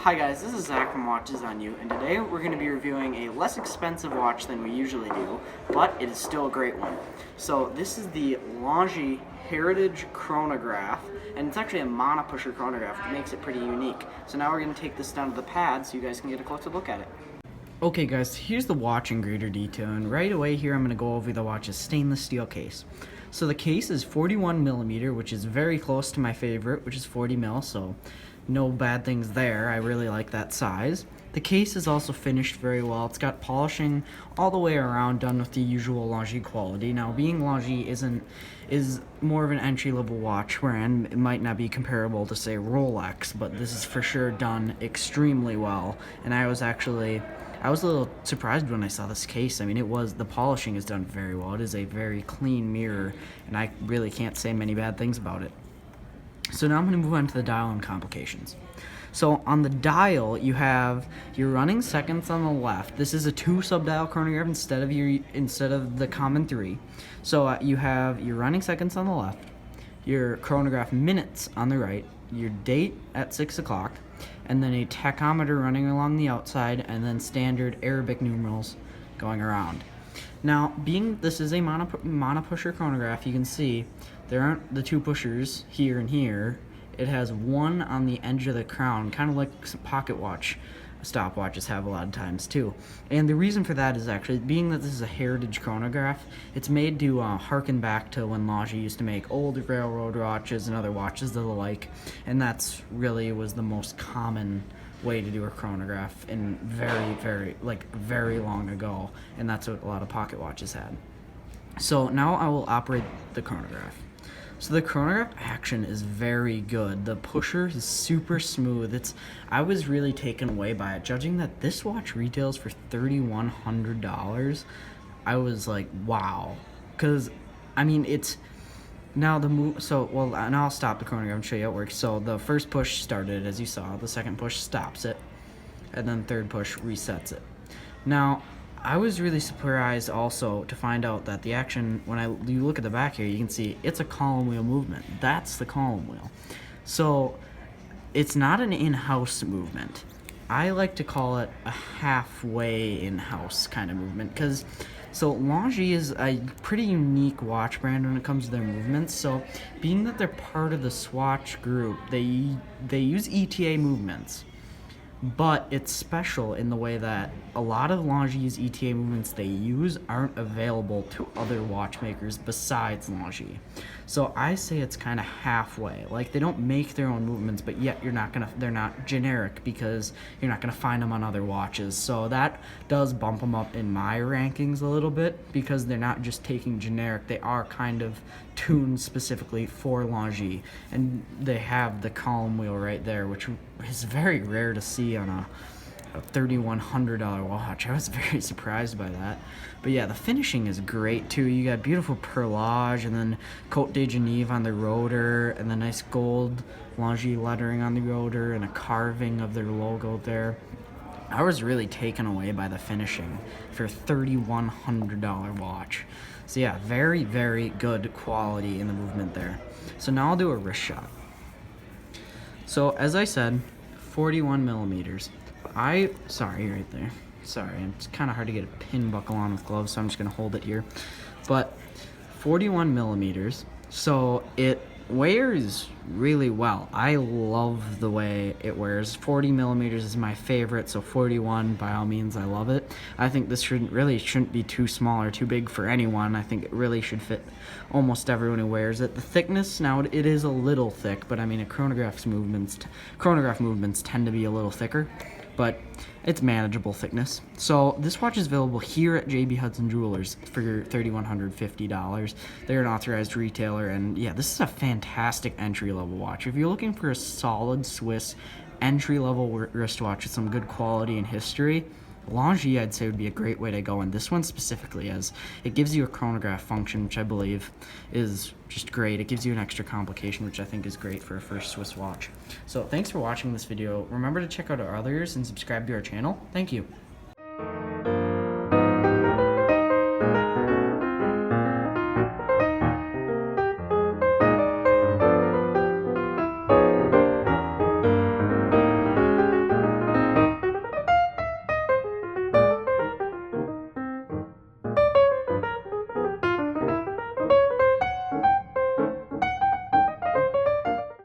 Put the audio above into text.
Hi guys, this is Zach from Watches on You, and today we're going to be reviewing a less expensive watch than we usually do, but it is still a great one. So this is the Longines Heritage Chronograph, and it's actually a Monopusher chronograph, which makes it pretty unique. So now we're going to take this down to the pad so you guys can get a closer look at it. Okay guys, here's the watch in greater detail, and right away here I'm going to go over the watch's stainless steel case. So the case is 41mm, which is very close to my favorite, which is 40mm, so no bad things there. I really like that size. The case is also finished very well. It's got polishing all the way around, done with the usual Longines quality. Now, being Longines is more of an entry-level watch, wherein it might not be comparable to, say, Rolex, but this is for sure done extremely well. And I was a little surprised when I saw this case. I mean, the polishing is done very well. It is a very clean mirror, and I really can't say many bad things about it. So now I'm going to move on to the dial and complications. So on the dial, you have your running seconds on the left. This is a 2 sub-dial chronograph instead of the common 3. So you have your running seconds on the left, your chronograph minutes on the right, your date at 6 o'clock, and then a tachometer running along the outside, and then standard Arabic numerals going around. Now, being this is a monopusher chronograph, you can see there aren't the 2 pushers here and here. It has one on the edge of the crown, kind of like some pocket watch stopwatches have a lot of times too. And the reason for that is actually, being that this is a heritage chronograph, it's made to harken back to when Longines used to make old railroad watches and other watches of the like, and that's really was the most common way to do a chronograph in very long ago, and that's what a lot of pocket watches had. So now I will operate the chronograph. So the chronograph action is very good. The pusher is super smooth. I was really taken away by it. Judging that this watch retails for $3,100, I was like, wow. Because, I mean, it's now now I'll stop the chronograph and show you how it works. So the first push started, as you saw. The second push stops it, and then third push resets it. Now, I was really surprised also to find out that the action, when you look at the back here, you can see it's a column wheel movement. That's the column wheel. So it's not an in-house movement. I like to call it a halfway in-house kind of movement, because Longines is a pretty unique watch brand when it comes to their movements. So being that they're part of the Swatch group, they use ETA movements. But it's special in the way that a lot of Longines ETA movements they use aren't available to other watchmakers besides Longines. So I say it's kind of halfway. Like, they don't make their own movements, but yet they're not generic, because you're not gonna find them on other watches. So that does bump them up in my rankings a little bit, because they're not just taking generic. They are kind of tuned specifically for Longines, and they have the column wheel right there, which is very rare to see on a $3,100 watch. I was very surprised by that. But yeah, the finishing is great too. You got beautiful perlage, and then Côte de Genève on the rotor, and the nice gold Longines lettering on the rotor, and a carving of their logo there. I was really taken away by the finishing for a $3,100 watch. So yeah, very, very good quality in the movement there. So now I'll do a wrist shot. So as I said, 41mm. Sorry, right there. Sorry, it's kind of hard to get a pin buckle on with gloves, so I'm just gonna hold it here. But 41mm, so it wears really well. I love the way it wears. 40mm is my favorite, so 41, by all means, I love it. I think this shouldn't be too small or too big for anyone. I think it really should fit almost everyone who wears it. The thickness, now it is a little thick, but I mean, chronograph movements tend to be a little thicker, but it's manageable thickness. So this watch is available here at JB Hudson Jewelers for $3,150. They're an authorized retailer, and yeah, this is a fantastic entry-level watch. If you're looking for a solid Swiss entry-level wristwatch with some good quality and history, Longines, I'd say, would be a great way to go, and this one specifically, as it gives you a chronograph function, which I believe is just great. It gives you an extra complication, which I think is great for a first Swiss watch. So thanks for watching this video. Remember to check out our others and subscribe to our channel. Thank you.